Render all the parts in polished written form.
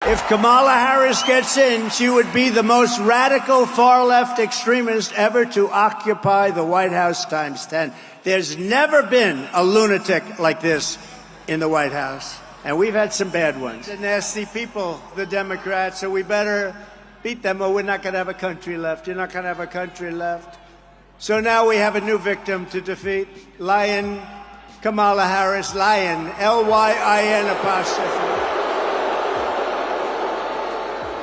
If Kamala Harris gets in, she would be the most radical far-left extremist ever to occupy the White House times 10. There's never been a lunatic like this in the White House. And we've had some bad ones. They're nasty people, the Democrats, so we better beat them or we're not going to have a country left. You're not going to have a country left. So now we have a new victim to defeat. Lion Kamala Harris, Lion, L-Y-I-N apostrophe.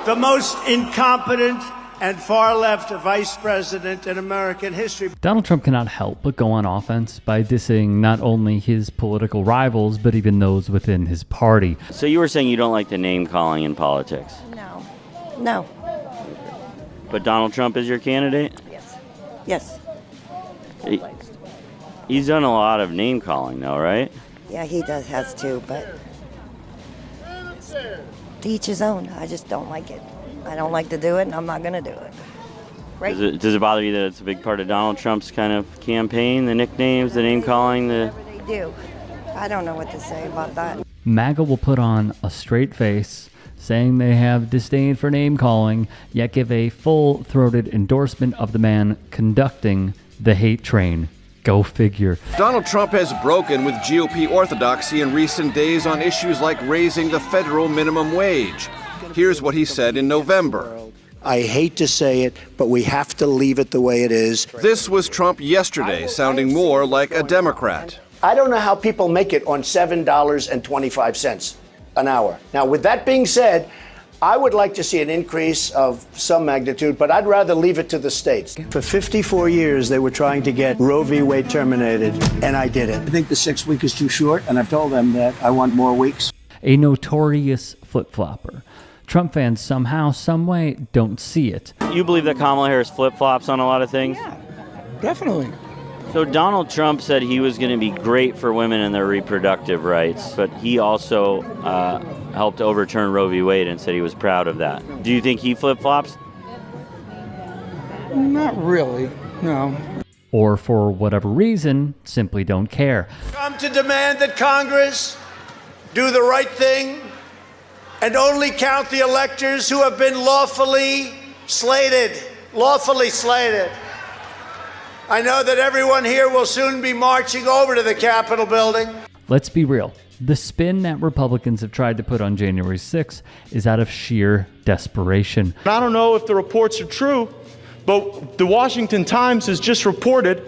The most incompetent and far-left vice president in American history. Donald Trump cannot help but go on offense by dissing not only his political rivals, but even those within his party. So you were saying you don't like the name-calling in politics? No. But Donald Trump is your candidate? Yes. He's done a lot of name-calling, though, right? Yeah, he has too, but to each his own. I just don't like it. I don't like to do it, and I'm not going to do it. Right? Does it bother you that it's a big part of Donald Trump's kind of campaign, the nicknames, the name-calling? Whatever they do. I don't know what to say about that. MAGA will put on a straight face, saying they have disdain for name-calling, yet give a full-throated endorsement of the man conducting the hate train. Go figure. Donald Trump has broken with GOP orthodoxy in recent days on issues like raising the federal minimum wage. Here's what he said in November. I hate to say it, but we have to leave it the way it is. This was Trump yesterday, sounding more like a Democrat. I don't know how people make it on $7.25 an hour. Now, with that being said, I would like to see an increase of some magnitude, but I'd rather leave it to the states. For 54 years, they were trying to get Roe v. Wade terminated, and I did it. I think the 6 week is too short, and I've told them that I want more weeks. A notorious flip-flopper. Trump fans somehow, some way, don't see it. You believe that Kamala Harris flip-flops on a lot of things? Yeah, definitely. So Donald Trump said he was going to be great for women and their reproductive rights, but he also helped overturn Roe v. Wade and said he was proud of that. Do you think he flip-flops? Not really, no. Or for whatever reason, simply don't care. Come to demand that Congress do the right thing and only count the electors who have been lawfully slated. I know that everyone here will soon be marching over to the Capitol building. Let's be real. The spin that Republicans have tried to put on January 6th is out of sheer desperation. I don't know if the reports are true, but the Washington Times has just reported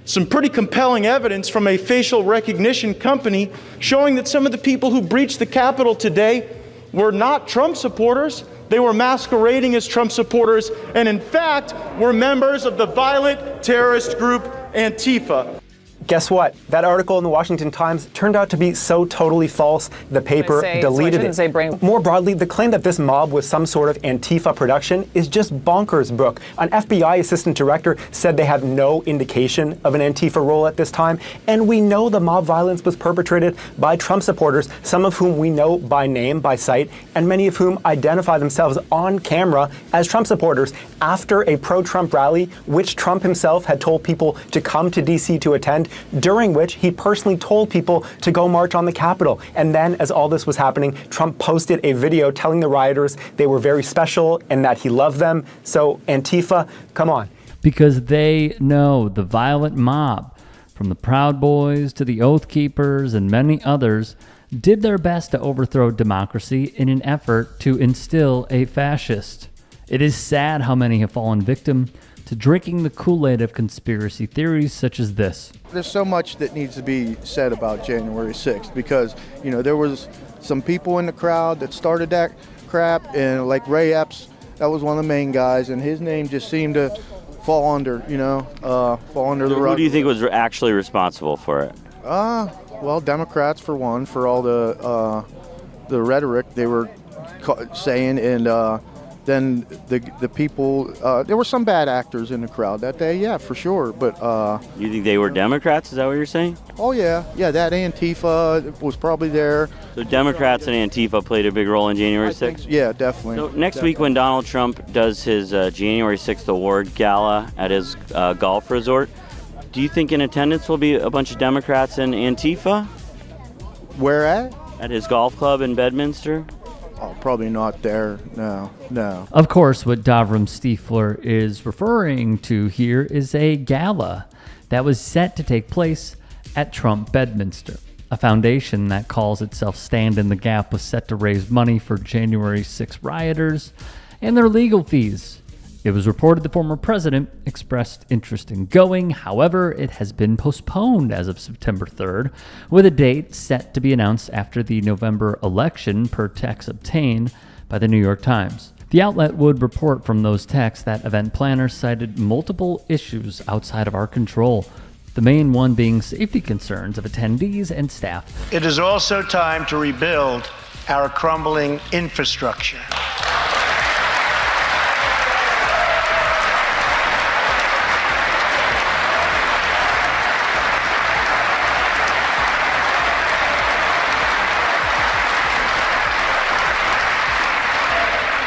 some pretty compelling evidence from a facial recognition company showing that some of the people who breached the Capitol today were not Trump supporters. They were masquerading as Trump supporters and, in fact, were members of the violent terrorist group Antifa. Guess what? That article in the Washington Times turned out to be so totally false, the paper deleted it. More broadly, the claim that this mob was some sort of Antifa production is just bonkers, Brooke. An FBI assistant director said they have no indication of an Antifa role at this time, and we know the mob violence was perpetrated by Trump supporters, some of whom we know by name, by sight, and many of whom identify themselves on camera as Trump supporters after a pro-Trump rally, which Trump himself had told people to come to D.C. to attend, during which he personally told people to go march on the Capitol. And then, as all this was happening, Trump posted a video telling the rioters they were very special and that he loved them. So, Antifa, come on. Because they know the violent mob, from the Proud Boys to the Oath Keepers and many others, did their best to overthrow democracy in an effort to instill a fascist. It is sad how many have fallen victim to drinking the Kool-Aid of conspiracy theories such as this. There's so much that needs to be said about January 6th because, you know, there was some people in the crowd that started that crap, and like Ray Epps, that was one of the main guys, and his name just seemed to fall under, fall under the rug. Who do you think was actually responsible for it? Well, Democrats for one, for all the rhetoric they were saying, and then the people, there were some bad actors in the crowd that day, yeah, for sure. But you think they were Democrats? Is that what you're saying? Oh yeah, that Antifa was probably there. So Democrats and Antifa played a big role in January 6th? Yeah, definitely. So next week when Donald Trump does his January 6th award gala at his golf resort, do you think in attendance will be a bunch of Democrats and Antifa? Where at? At his golf club in Bedminster. Oh, probably not there. No. Of course, what Davram Stiefler is referring to here is a gala that was set to take place at Trump Bedminster. A foundation that calls itself Stand in the Gap was set to raise money for January 6 rioters and their legal fees. It was reported the former president expressed interest in going. However, it has been postponed as of September 3rd, with a date set to be announced after the November election, per text obtained by the New York Times. The outlet would report from those texts that event planners cited multiple issues outside of our control, the main one being safety concerns of attendees and staff. It is also time to rebuild our crumbling infrastructure.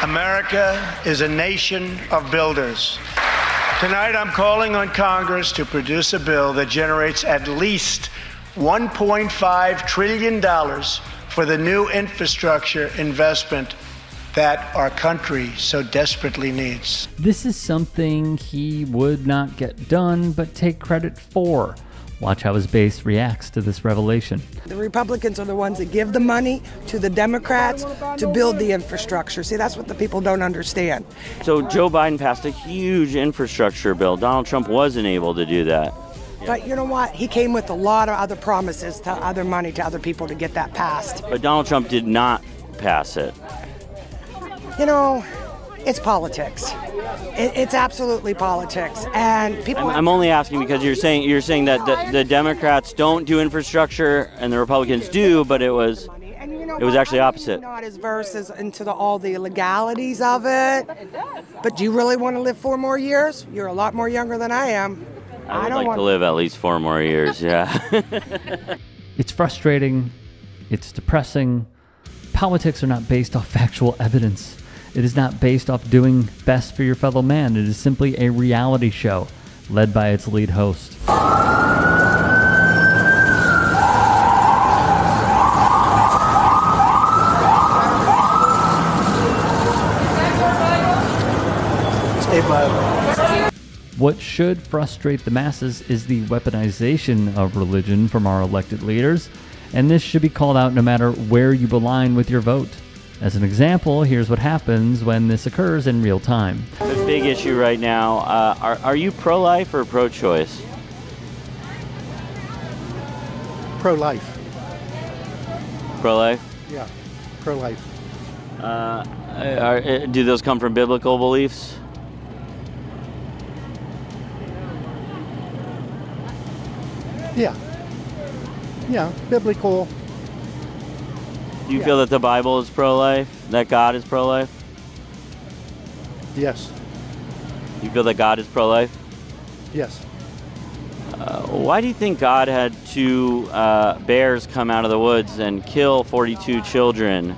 America is a nation of builders. Tonight, I'm calling on Congress to produce a bill that generates at least $1.5 trillion for the new infrastructure investment that our country so desperately needs. This is something he would not get done, but take credit for. Watch how his base reacts to this revelation. The Republicans are the ones that give the money to the Democrats to build the infrastructure. See, that's what the people don't understand. So Joe Biden passed a huge infrastructure bill. Donald Trump wasn't able to do that. But you know what? He came with a lot of other promises to other money to other people to get that passed. But Donald Trump did not pass it. You know, it's politics. It's absolutely politics, and people. I'm only asking because you're saying that the Democrats don't do infrastructure and the Republicans do, but it was actually opposite. I'm not as versed into all the legalities of it. But do you really want to live 4 more years? You're a lot more younger than I am. I would like to live at least 4 more years. Yeah. It's frustrating. It's depressing. Politics are not based off factual evidence. It is not based off doing best for your fellow man. It is simply a reality show led by its lead host. What should frustrate the masses is the weaponization of religion from our elected leaders, and this should be called out no matter where you align with your vote. As an example, here's what happens when this occurs in real time. The big issue right now, are you pro-life or pro-choice? Pro-life. Pro-life? Yeah, pro-life. Do those come from biblical beliefs? Yeah, biblical. Do you feel that the Bible is pro-life? That God is pro-life? Yes. You feel that God is pro-life? Yes. Why do you think God had 2 bears come out of the woods and kill 42 children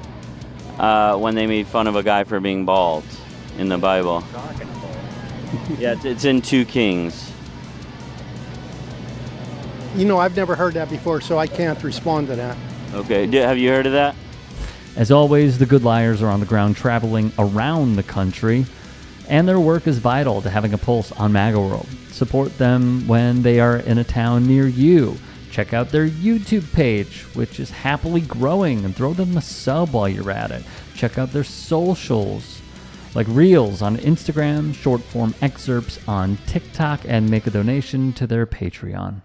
when they made fun of a guy for being bald in the Bible? Yeah, it's in 2 Kings. You know, I've never heard that before, so I can't respond to that. Okay, have you heard of that? As always, the good liars are on the ground traveling around the country, and their work is vital to having a pulse on MAGA world. Support them when they are in a town near you. Check out their YouTube page, which is happily growing, and throw them a sub while you're at it. Check out their socials, like Reels on Instagram, short form excerpts on TikTok, and make a donation to their Patreon.